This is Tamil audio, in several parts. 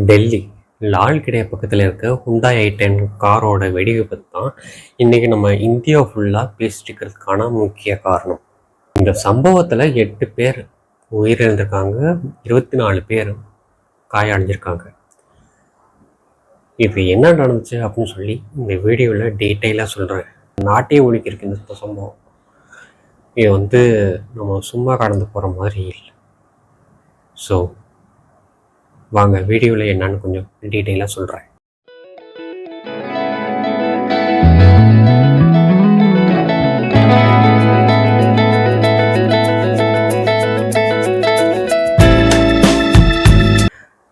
டெல்லி லால் கிடே பக்கத்தில் இருக்க ஹுண்டாய் i10 காரோட வெடி விபத்து தான் இன்றைக்கி நம்ம இந்தியா ஃபுல்லாக பேசிட்டு இருக்கிறதுக்கான முக்கிய காரணம். இந்த சம்பவத்தில் 8 பேர் உயிரிழந்திருக்காங்க, 24 பேர் காயடைஞ்சிருக்காங்க. இது என்ன நடந்துச்சு அப்படின்னு சொல்லி இந்த வீடியோவில் டீட்டெயிலாக சொல்கிறேன். நாட்டையே ஒழிக்கிருக்கு இந்த சம்பவம். இது நம்ம சும்மா கடந்து போகிற மாதிரி இல்லை. ஸோ வாங்க வீடியோவில் என்னன்னு கொஞ்சம் டீட்டெயிலாக சொல்கிறேன்.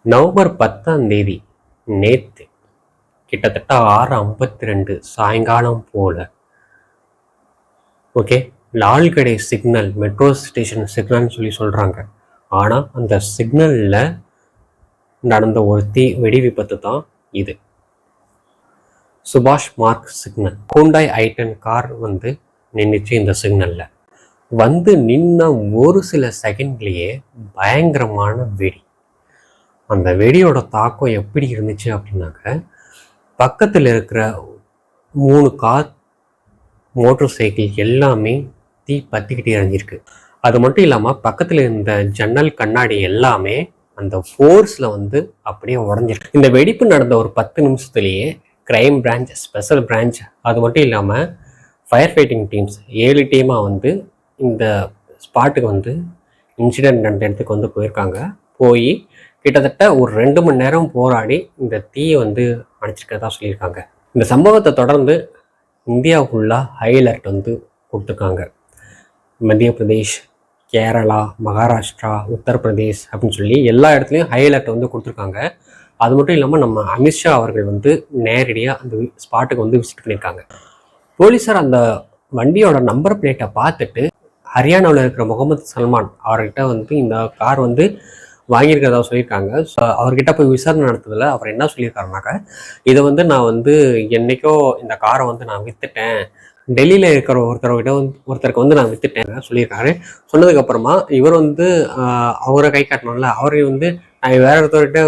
நவம்பர் 10 நேற்று கிட்டத்தட்ட 6:52 சாயங்காலம் போல லால்கடே சிக்னல், மெட்ரோ ஸ்டேஷன் சிக்னல்னு சொல்லி சொல்கிறாங்க. ஆனால் அந்த சிக்னலில் நடந்த ஒரு வெடி விபத்து தான் இது. சுபாஷ் mark signal, Hyundai i10 car நின்றுச்சு. இந்த சிக்னலில் நின்ன ஒரு சில செகண்ட்லேயே பயங்கரமான வெடி. அந்த வெடியோட தாக்கம் எப்படி இருந்துச்சு அப்படின்னாக்க, பக்கத்தில் இருக்கிற 3 கார், மோட்டர் சைக்கிள் எல்லாமே தீ பற்றிக்கிட்டே எறிஞ்சிருக்கு. அது மட்டும் இல்லாமல் பக்கத்தில் இருந்த ஜன்னல் கண்ணாடி எல்லாமே அந்த ஃபோர்ஸில் அப்படியே உடஞ்சிருக்கு. இந்த வெடிப்பு நடந்த ஒரு 10 நிமிஷத்துலேயே கிரைம் பிரான்ச், ஸ்பெஷல் பிரான்ச், அது மட்டும் இல்லாமல் ஃபயர் ஃபைட்டிங் டீம்ஸ் 7 டீமாக இந்த ஸ்பாட்டுக்கு இன்சிடென்ட் நடந்த இடத்துக்கு போயிருக்காங்க. போய் கிட்டத்தட்ட ஒரு 2 மணி நேரம் போராடி இந்த தீயை அணைச்சிருக்கிறதா சொல்லியிருக்காங்க. இந்த சம்பவத்தை தொடர்ந்து இந்தியா ஃபுல்லாக ஹை அலர்ட் கொடுத்துருக்காங்க. மத்திய பிரதேஷ், கேரளா, மகாராஷ்டிரா, உத்தரப்பிரதேஷ் அப்படின்னு சொல்லி எல்லா இடத்துலையும் ஹை அலர்ட் கொடுத்துருக்காங்க. அது மட்டும் இல்லாமல் நம்ம அமித்ஷா அவர்கள் நேரடியாக அந்த ஸ்பாட்டுக்கு விசிட் பண்ணியிருக்காங்க. போலீஸார் அந்த வண்டியோட நம்பர் பிளேட்டை பார்த்துட்டு ஹரியானாவில் இருக்கிற முகமது சல்மான் அவர்கிட்ட இந்த கார் வாங்கியிருக்கிறதா சொல்லியிருக்காங்க. ஸோ அவர்கிட்ட போய் விசாரணை நடத்துறதுல அவர் என்ன சொல்லியிருக்காருனாக்கா, இதை நான் என்னைக்கோ இந்த காரை நான் விற்றுட்டேன், டெல்லியில் இருக்கிற ஒருத்தருக்கு நான் விற்றுட்டேன் சொல்லியிருக்காரு. சொன்னதுக்கப்புறமா இவர் அவரை கை காட்டணும்ல, அவரை நான் வேற ஒருத்தர்கிட்ட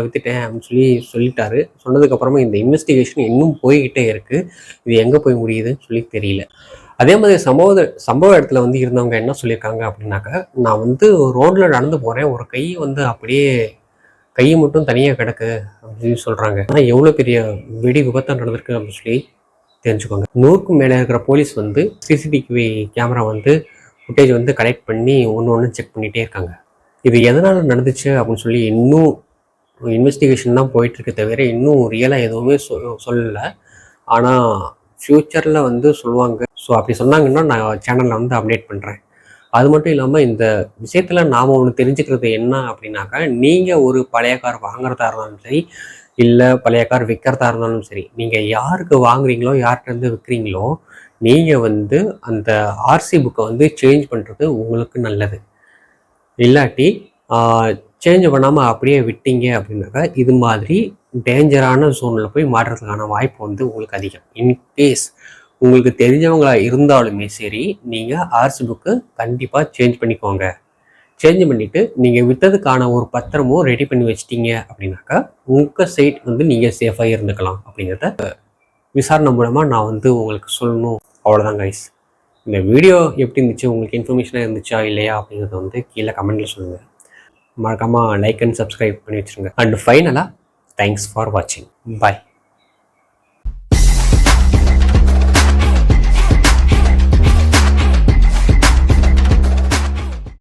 விற்றுட்டேன் அப்படின்னு சொல்லிட்டாரு. சொன்னதுக்கப்புறமா இந்த இன்வெஸ்டிகேஷன் இன்னும் போய்கிட்டே இருக்குது. இது எங்கே போய் முடியுதுன்னு சொல்லி தெரியல. அதே மாதிரி சம்பவ இடத்துல இருந்தவங்க என்ன சொல்லியிருக்காங்க அப்படின்னாக்கா, நான் ரோட்டில் நடந்து போகிறேன், ஒரு கை அப்படியே கை மட்டும் தனியாக கிடக்கு அப்படின்னு சொல்கிறாங்க. ஆனால் எவ்வளோ பெரிய வெடி விபத்தாக நடந்திருக்கு அப்படின்னு சொல்லி தெரிஞ்சுக்கோங்க. 100க்கும் மேலே இருக்கிற police CCTV camera footage collect பண்ணி ஒன்று செக் பண்ணிகிட்டே இருக்காங்க. இது எதனால் நடந்துச்சு அப்படின்னு சொல்லி இன்னும் இன்வெஸ்டிகேஷன் தான் போயிட்டுருக்கு தவிர இன்னும் ரியலாக எதுவுமே சொல்லலை. ஆனால் ஃப்யூச்சரில் சொல்லுவாங்க. ஸோ அப்படி சொன்னாங்கன்னா நான் சேனலில் அப்டேட் பண்ணுறேன். அது மட்டும் இல்லாமல் இந்த விஷயத்தில் நாம் ஒன்று தெரிஞ்சுக்கிறது என்ன அப்படின்னாக்கா, நீங்கள் ஒரு பழைய கார் வாங்குறதா இருந்தாலும் சரி, இல்லை பழைய கார் விற்கிறதா இருந்தாலும் சரி, நீங்கள் யாருக்கு வாங்குறீங்களோ, யார்கிட்ட விற்கிறீங்களோ, நீங்கள் அந்த ஆர்சி புக்கை சேஞ்ச் பண்ணுறது உங்களுக்கு நல்லது. இல்லாட்டி சேஞ்ச் பண்ணாமல் அப்படியே விட்டீங்க அப்படின்னாக்கா இது மாதிரி டேஞ்சரான ஜோனில் போய் மாட்டுறதுக்கான வாய்ப்பு உங்களுக்கு அதிகம். இன்கேஸ் உங்களுக்கு தெரிஞ்சவங்களா இருந்தாலுமே சரி, நீங்கள் ஆர்சி புக்கு கண்டிப்பாக சேஞ்ச் பண்ணிக்கோங்க. சேஞ்ச் பண்ணிவிட்டு நீங்கள் விற்றதுக்கான ஒரு பத்திரமும் ரெடி பண்ணி வச்சிட்டீங்க அப்படின்னாக்கா உங்கள் சைட் நீங்கள் சேஃபாக இருந்துக்கலாம். அப்படிங்கிறத விசாரணை மூலமாக நான் உங்களுக்கு சொல்லணும். அவ்வளோதான் கைஸ். இந்த வீடியோ எப்படி இருந்துச்சு, உங்களுக்கு இன்ஃபர்மேஷனாக இருந்துச்சா இல்லையா அப்படிங்கிறத கீழே கமெண்ட்டில் சொல்லுங்கள். மறக்காமல் லைக் அண்ட் சப்ஸ்கிரைப் பண்ணி வச்சுருங்க. அண்ட் ஃபைனலாக தேங்க்ஸ் ஃபார் வாட்சிங். பாய்.